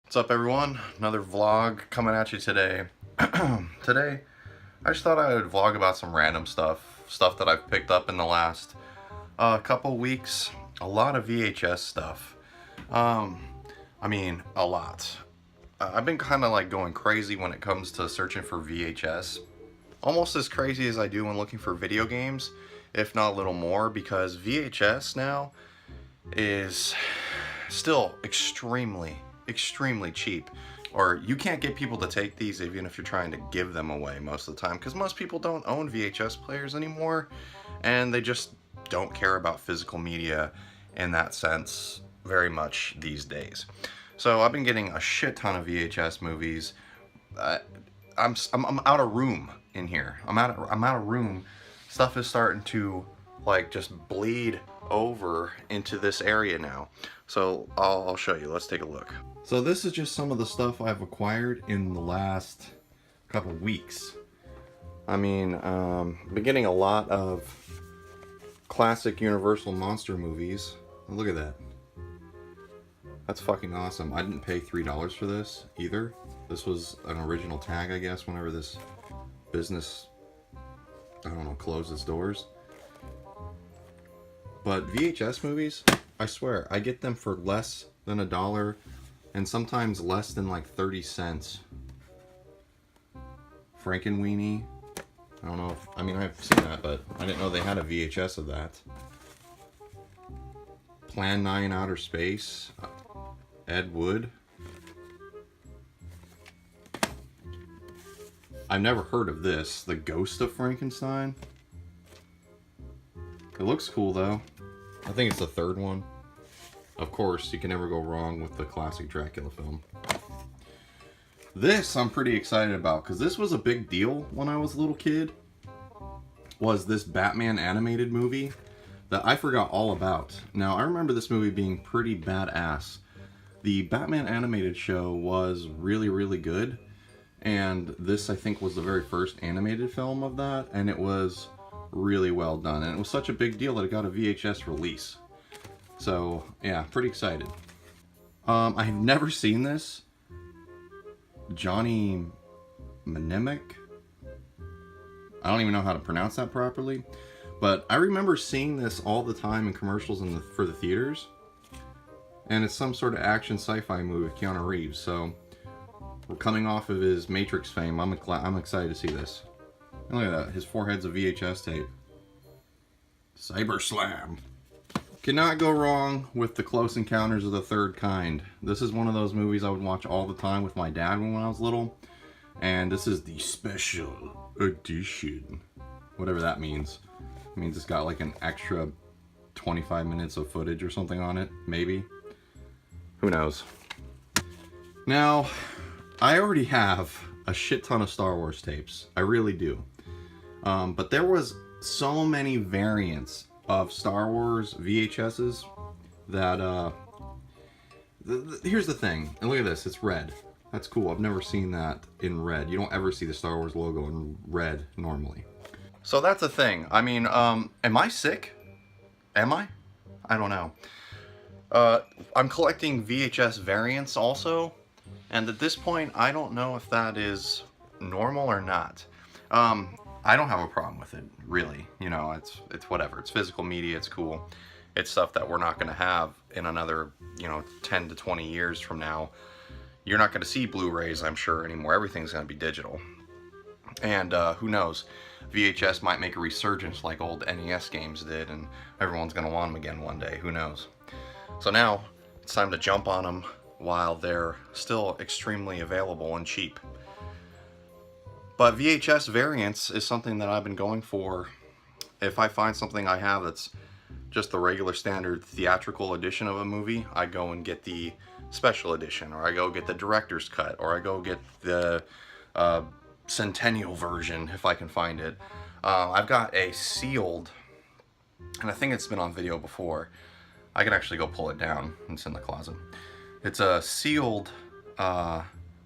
What's up, everyone? Another vlog coming at you today. Today, I just thought I would vlog about some random stuff that I've picked up in the last couple weeks. A lot of VHS stuff. I mean, a lot. I've been kind of like going crazy when it comes to searching for VHS. Almost as crazy as I do when looking for video games, if not a little more, because VHS now is still extremely cheap, or you can't get people to take these even if you're trying to give them away most of the time, because most people don't own VHS players anymore and they just don't care about physical media in that sense very much these days. So I've been getting a shit ton of VHS movies. I'm out of room in here. I'm out of room. Stuff is starting to like just bleed over into this area now. So I'll show you. Let's take a look. So this is just some of the stuff I've acquired in the last couple weeks. I mean, been getting a lot of classic Universal monster movies. Look at that. That's fucking awesome. I didn't pay $3 for this either. This was an original tag, I guess, whenever this business, I don't know, closed its doors. But VHS movies, I swear, I get them for less than $1 and sometimes less than like 30 cents. Frankenweenie. I don't know if, I mean, I've seen that, but I didn't know they had a VHS of that. Plan 9 Outer Space. Ed Wood. I've never heard of this. The Ghost of Frankenstein. It looks cool though. I think it's the third one. Of course, you can never go wrong with the classic Dracula film. This I'm pretty excited about because this was a big deal when I was a little kid. Was this Batman animated movie that I forgot all about. Now, I remember this movie being pretty badass. The Batman animated show was really good. And this, I think, was the very first animated film of that. And it was really well done. And it was such a big deal that it got a VHS release. So, yeah, pretty excited. I have never seen this. Johnny Mnemonic? I don't even know how to pronounce that properly. But I remember seeing this all the time in commercials for the theaters. And it's some sort of action sci-fi movie with Keanu Reeves. So, we're coming off of his Matrix fame. I'm excited to see this. And look at that. His forehead's a VHS tape. Cyber Slam. Cannot go wrong with the Close Encounters of the Third Kind. This is one of those movies I would watch all the time with my dad when I was little. And this is the special edition. Whatever that means. It means it's got like an extra 25 minutes of footage or something on it. Maybe. Who knows? Now, I already have a shit ton of Star Wars tapes. I really do. But there was so many variants of Star Wars VHSs that, here's the thing. And look at this, it's red. That's cool. I've never seen that in red. You don't ever see the Star Wars logo in red normally. So that's the thing. I mean, am I sick? Am I? I don't know. I'm collecting VHS variants also. And at this point, I don't know if that is normal or not. I don't have a problem with it, really. You know, it's whatever. It's physical media. It's cool. It's stuff that we're not going to have in another, 10 to 20 years from now. You're not going to see Blu-rays, I'm sure, anymore. Everything's going to be digital. And who knows? VHS might make a resurgence like old NES games did, and everyone's going to want them again one day. Who knows? So now, it's time to jump on them while they're still extremely available and cheap. But VHS Variants is something that I've been going for. If I find something I have that's just the regular standard theatrical edition of a movie, I go and get the special edition, or I go get the director's cut, or I go get the centennial version if I can find it. I've got a sealed, and I think it's been on video before. I can actually go pull it down. It's in the closet. It's a sealed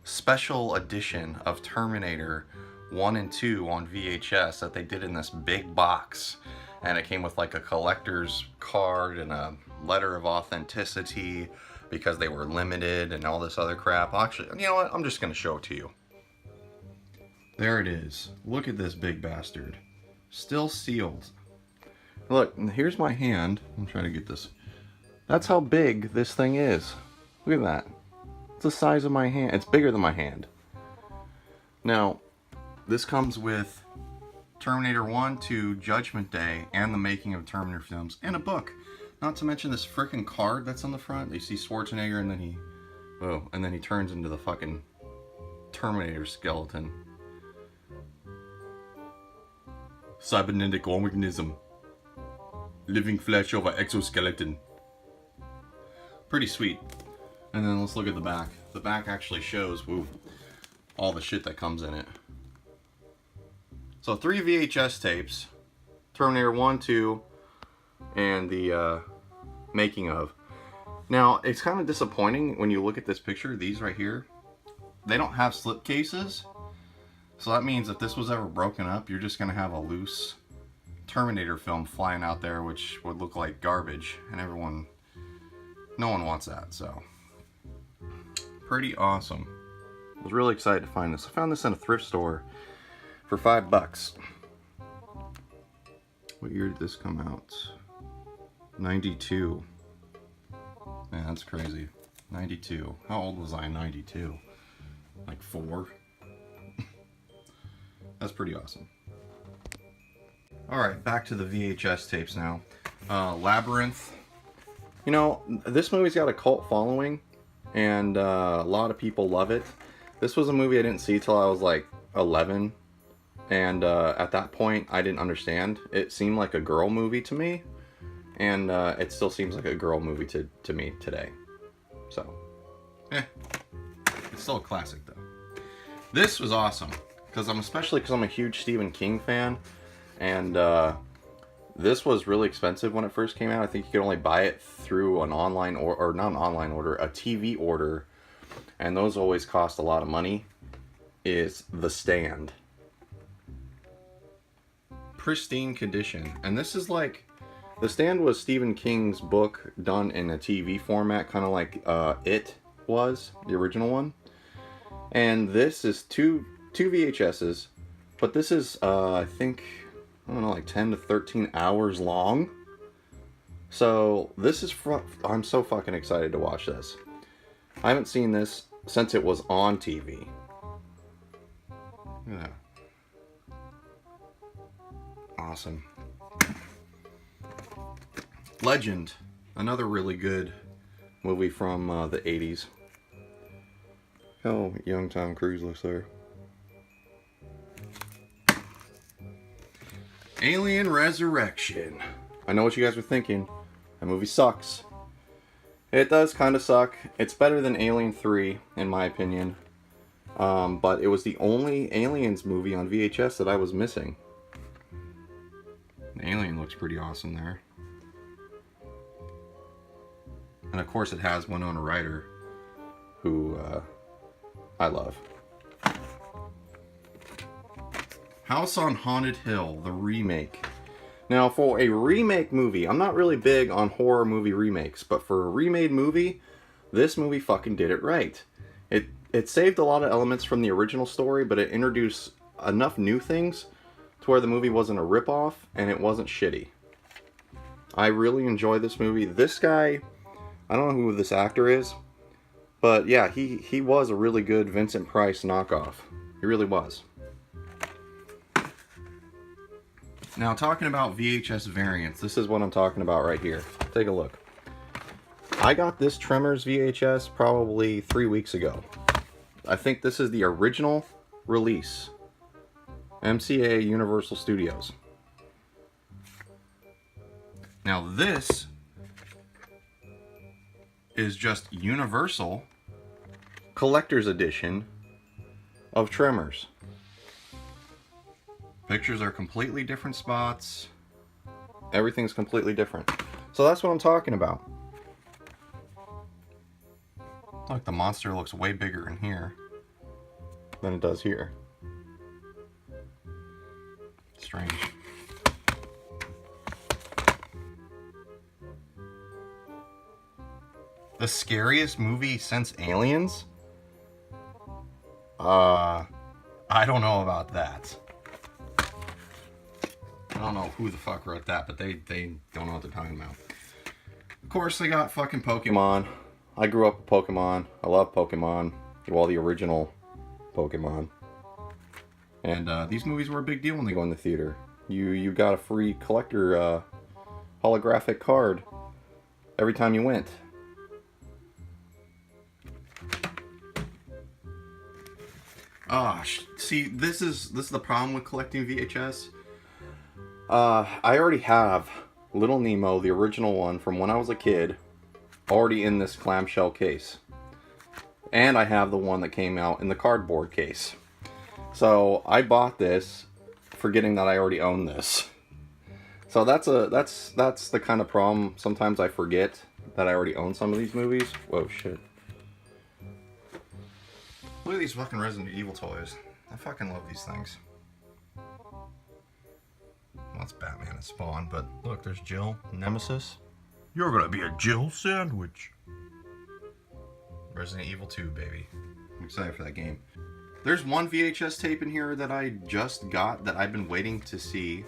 special edition of Terminator 1 and 2 on VHS that they did in this big box. And it came with like a collector's card and a letter of authenticity, because they were limited and all this other crap. Actually, you know what? I'm just going to show it to you. There it is. Look at this big bastard. Still sealed. Look, here's my hand. I'm trying to get this. That's how big this thing is. Look at that. It's the size of my hand. It's bigger than my hand. Now, this comes with Terminator 1 to Judgment Day and the making of Terminator films and a book. Not to mention this freaking card that's on the front. You see Schwarzenegger and then he turns into the fucking Terminator skeleton. Cybernetic organism. Living flesh over exoskeleton. Pretty sweet. And then let's look at the back. The back actually shows, all the shit that comes in it. So 3 VHS tapes. Terminator 1, 2, and the making of. Now, it's kind of disappointing when you look at this picture. These right here, they don't have slip cases. So that means if this was ever broken up, you're just going to have a loose Terminator film flying out there, which would look like garbage. And no one wants that, so. Pretty awesome. I was really excited to find this. I found this in a thrift store for $5. What year did this come out? 92. Man, that's crazy. 92. How old was I in 92? Like 4? That's pretty awesome. Alright, back to the VHS tapes now. Labyrinth. You know, this movie's got a cult following, and a lot of people love it. This was a movie I didn't see till I was like 11, and at that point I didn't understand. It seemed like a girl movie to me, and it still seems like a girl movie to me today. So, it's still a classic though. This was awesome, especially because I'm a huge Stephen King fan, and this was really expensive when it first came out. I think you could only buy it through an online or not an online order, a TV order, and those always cost a lot of money. Is The Stand. Pristine condition. And this is like, The Stand was Stephen King's book done in a TV format, kind of like It was, the original one. And this is two VHSs, but this is, I think, I don't know, like 10 to 13 hours long. So this is, I'm so fucking excited to watch this. I haven't seen this since it was on TV. Yeah. Awesome. Legend. Another really good movie from the 80s. How young Tom Cruise looks there. Alien Resurrection. I know what you guys are thinking. That movie sucks. It does kind of suck. It's better than Alien 3, in my opinion. But it was the only Aliens movie on VHS that I was missing. Alien looks pretty awesome there. And of course it has Winona Ryder, who I love. House on Haunted Hill, the remake. Now, for a remake movie, I'm not really big on horror movie remakes, but for a remade movie, this movie fucking did it right. It saved a lot of elements from the original story, but it introduced enough new things to where the movie wasn't a ripoff and it wasn't shitty. I really enjoy this movie. This guy, I don't know who this actor is, but yeah, he was a really good Vincent Price knockoff. He really was. Now, talking about VHS variants, this is what I'm talking about right here. Take a look. I got this Tremors VHS probably 3 weeks ago. I think this is the original release. MCA Universal Studios. Now this is just Universal Collector's Edition of Tremors. Pictures are completely different spots. Everything's completely different. So that's what I'm talking about. Look, the monster looks way bigger in here than it does here. Strange. The scariest movie since Aliens? I don't know about that. I don't know who the fuck wrote that, but they don't know what they're talking about. Of course, they got fucking Pokemon. I grew up with Pokemon. I love Pokemon. Well, the original Pokemon. And these movies were a big deal when they go in the theater. You got a free collector holographic card every time you went. See, this is the problem with collecting VHS. I already have Little Nemo, the original one from when I was a kid, already in this clamshell case. And I have the one that came out in the cardboard case. So I bought this forgetting that I already own this. So that's the kind of problem. Sometimes I forget that I already own some of these movies. Whoa, shit. Look at these fucking Resident Evil toys. I fucking love these things. Well, it's Batman and Spawn, but look, there's Jill, Nemesis. You're gonna be a Jill sandwich. Resident Evil 2, baby. I'm excited for that game. There's one VHS tape in here that I just got that I've been waiting to see.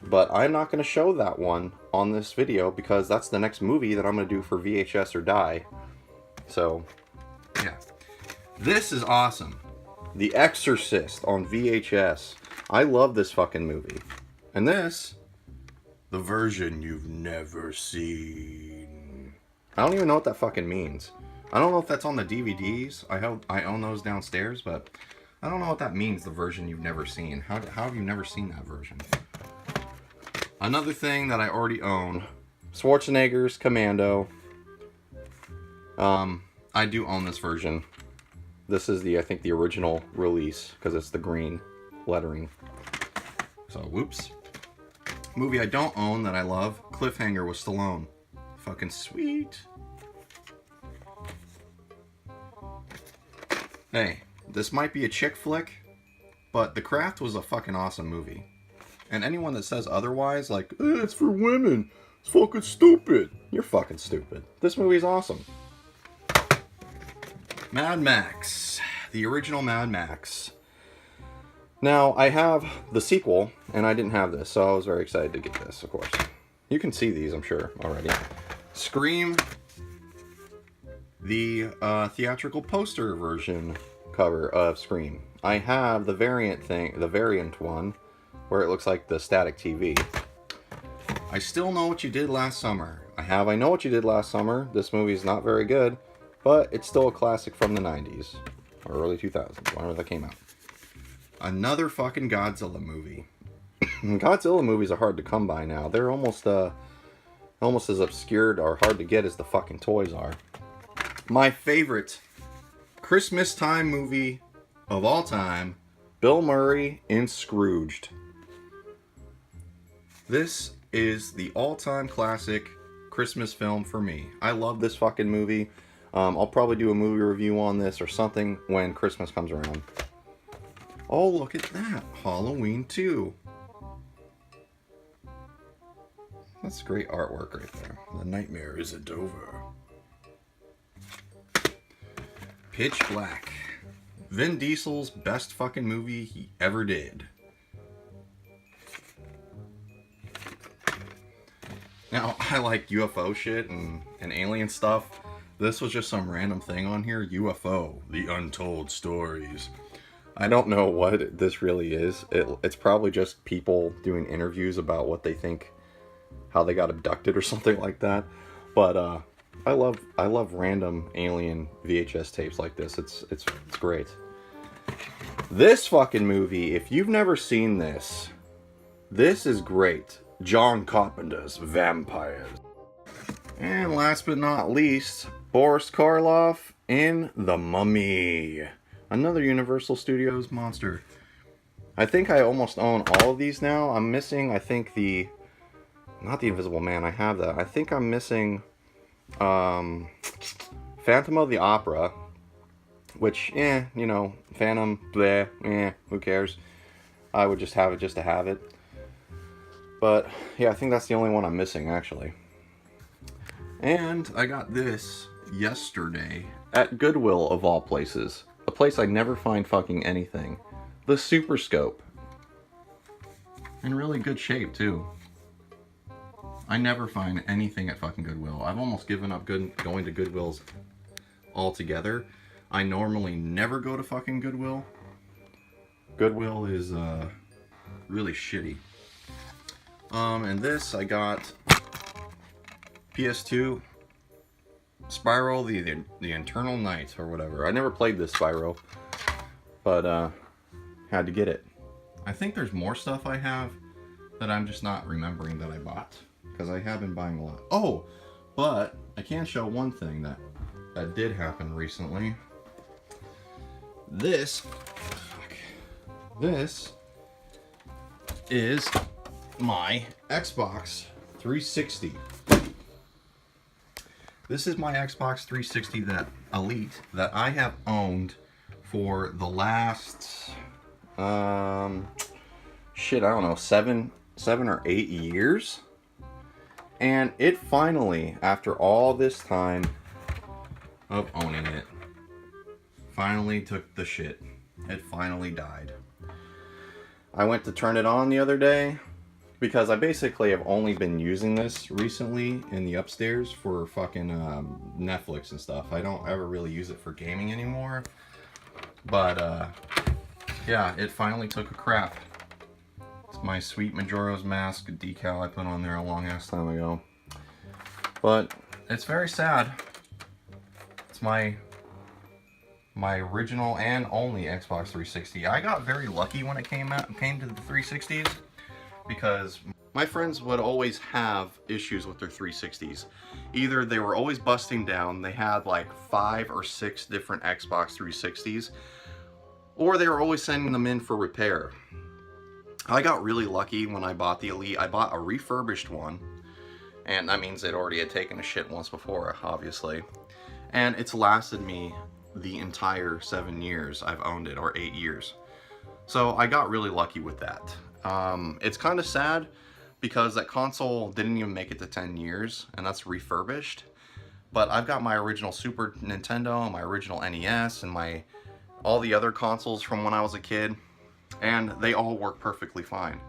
But I'm not going to show that one on this video because that's the next movie that I'm going to do for VHS or Die. So, yeah. This is awesome. The Exorcist on VHS. I love this fucking movie. And this, the version you've never seen. I don't even know what that fucking means. I don't know if that's on the DVDs. I own those downstairs, but I don't know what that means, the version you've never seen. How have you never seen that version? Another thing that I already own, Schwarzenegger's Commando. I do own this version. This is I think the original release, because it's the green lettering. So, whoops. Movie I don't own that I love, Cliffhanger with Stallone. Fucking sweet. Hey, this might be a chick flick, but The Craft was a fucking awesome movie. And anyone that says otherwise, like, it's for women, it's fucking stupid. You're fucking stupid. This movie's awesome. Mad Max. The original Mad Max. Now, I have the sequel, and I didn't have this, so I was very excited to get this, of course. You can see these, I'm sure, already. Scream. The theatrical poster version cover of Scream. I have the variant one, where it looks like the static TV. I Still Know What You Did Last Summer. I Know What You Did Last Summer. This movie is not very good, but it's still a classic from the 90s, or early 2000s, whenever that came out. Another fucking Godzilla movie. Godzilla movies are hard to come by now. They're almost as obscured or hard to get as the fucking toys are. My favorite Christmas time movie of all time, Bill Murray in Scrooged. This is the all-time classic Christmas film for me. I love this fucking movie. I'll probably do a movie review on this or something when Christmas comes around. Oh, look at that. Halloween 2. That's great artwork right there. The nightmare isn't over. Pitch Black. Vin Diesel's best fucking movie he ever did. Now, I like UFO shit and alien stuff. This was just some random thing on here. UFO, the untold stories. I don't know what this really is. It's probably just people doing interviews about what they think, how they got abducted or something like that. But I love random alien VHS tapes like this. It's great. This fucking movie, if you've never seen this is great. John Carpenter's Vampires. And last but not least, Boris Karloff in The Mummy. Another Universal Studios monster. I think I almost own all of these now. I'm missing, I think, not the Invisible Man, I have that. I think I'm missing Phantom of the Opera, which, Phantom, bleh, who cares? I would just have it just to have it. But, yeah, I think that's the only one I'm missing, actually. And I got this yesterday at Goodwill, of all places. A place I never find fucking anything. The Super Scope. In really good shape, too. I never find anything at fucking Goodwill. I've almost given up going to Goodwills altogether. I normally never go to fucking Goodwill. Goodwill is really shitty. And this I got PS2 Spyro the Eternal Night or whatever. I never played this Spyro, but had to get it. I think there's more stuff I have that I'm just not remembering that I bought, because I have been buying a lot. Oh, but I can show one thing that did happen recently. This is my Xbox 360. This is my Xbox 360 Elite that I have owned for the last shit, I don't know, seven or 8 years. And it finally, after all this time of owning it, finally took the shit. It finally died. I went to turn it on the other day because I basically have only been using this recently in the upstairs for fucking Netflix and stuff. I don't ever really use it for gaming anymore. But yeah, it finally took a crap. It's my sweet Majora's Mask decal I put on there a long ass time ago. But it's very sad. It's my original and only Xbox 360. I got very lucky when it came to the 360s, because my friends would always have issues with their 360s. Either they were always busting down, they had like 5 or 6 different Xbox 360s, or they were always sending them in for repair. I got really lucky when I bought the Elite. I bought a refurbished one, and that means it already had taken a shit once before, obviously. And it's lasted me the entire 7 years I've owned it, or 8 years. So I got really lucky with that. It's kind of sad because that console didn't even make it to 10 years, and that's refurbished. But I've got my original Super Nintendo, my original NES, and all the other consoles from when I was a kid, and they all work perfectly fine.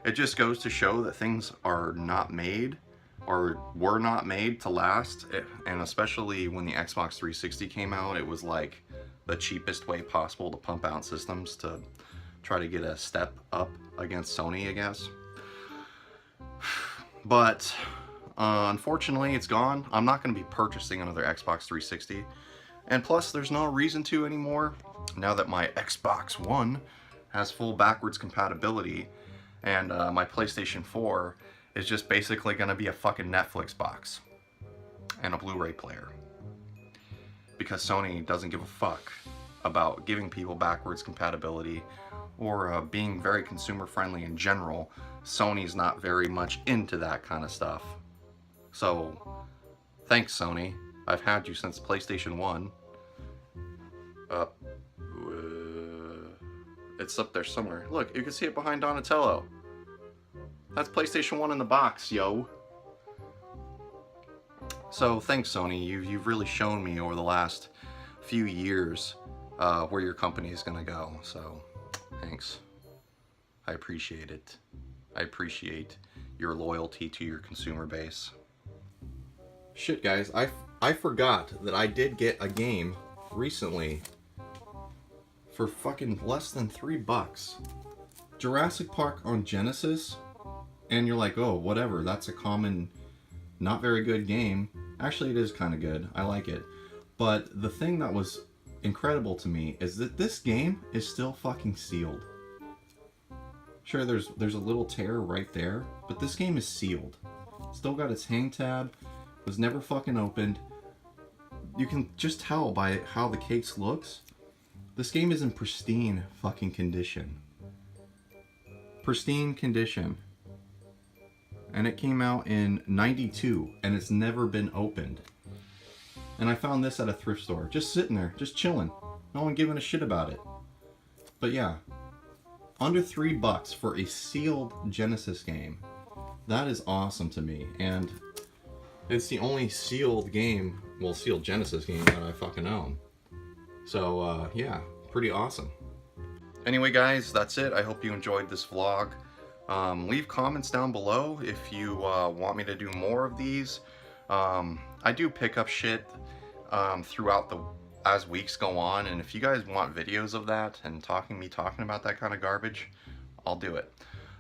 It just goes to show that things are not made, or were not made to last. And especially when the Xbox 360 came out, it was like the cheapest way possible to pump out systems to try to get a step up against Sony, I guess. But unfortunately, it's gone. I'm not going to be purchasing another Xbox 360. And plus, there's no reason to anymore, now that my Xbox One has full backwards compatibility, and my PlayStation 4 is just basically going to be a fucking Netflix box and a Blu-ray player. Because Sony doesn't give a fuck about giving people backwards compatibility, or being very consumer friendly in general. Sony's not very much into that kind of stuff. So, thanks Sony. I've had you since PlayStation 1. It's up there somewhere. Look, you can see it behind Donatello. That's PlayStation 1 in the box, yo. So thanks Sony, you've really shown me over the last few years where your company is gonna go. So thanks. I appreciate it. I appreciate your loyalty to your consumer base. Shit guys, I forgot that I did get a game recently for fucking less than $3. Jurassic Park on Genesis. And you're like, oh, whatever, that's a common, not very good game. Actually, it is kind of good. I like it. But the thing that was incredible to me is that this game is still fucking sealed. Sure, there's a little tear right there, but this game is sealed. Still got its hang tab, was never fucking opened. You can just tell by how the case looks. This game is in pristine fucking condition. Pristine condition. And it came out in '92, and it's never been opened. And I found this at a thrift store, just sitting there, just chilling. No one giving a shit about it. But yeah, under $3 for a sealed Genesis game. That is awesome to me. And It's the only sealed game, well, sealed Genesis game that I fucking own. So, yeah, pretty awesome. Anyway, guys, that's it. I hope you enjoyed this vlog. Leave comments down below if you want me to do more of these. I do pick up shit throughout as weeks go on, and if you guys want videos of that and me talking about that kind of garbage, I'll do it.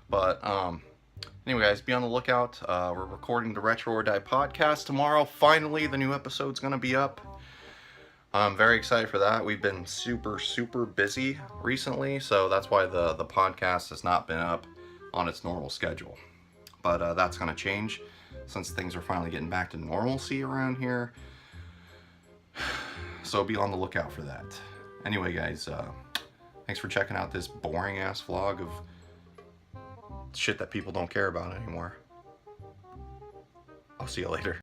But anyway, guys, be on the lookout. We're recording the Retro or Die podcast tomorrow. Finally, the new episode's gonna be up. I'm very excited for that. We've been super busy recently, so that's why the podcast has not been up on its normal schedule. But that's gonna change since things are finally getting back to normalcy around here. So be on the lookout for that. Anyway, guys, thanks for checking out this boring ass vlog of shit that people don't care about anymore. I'll see you later.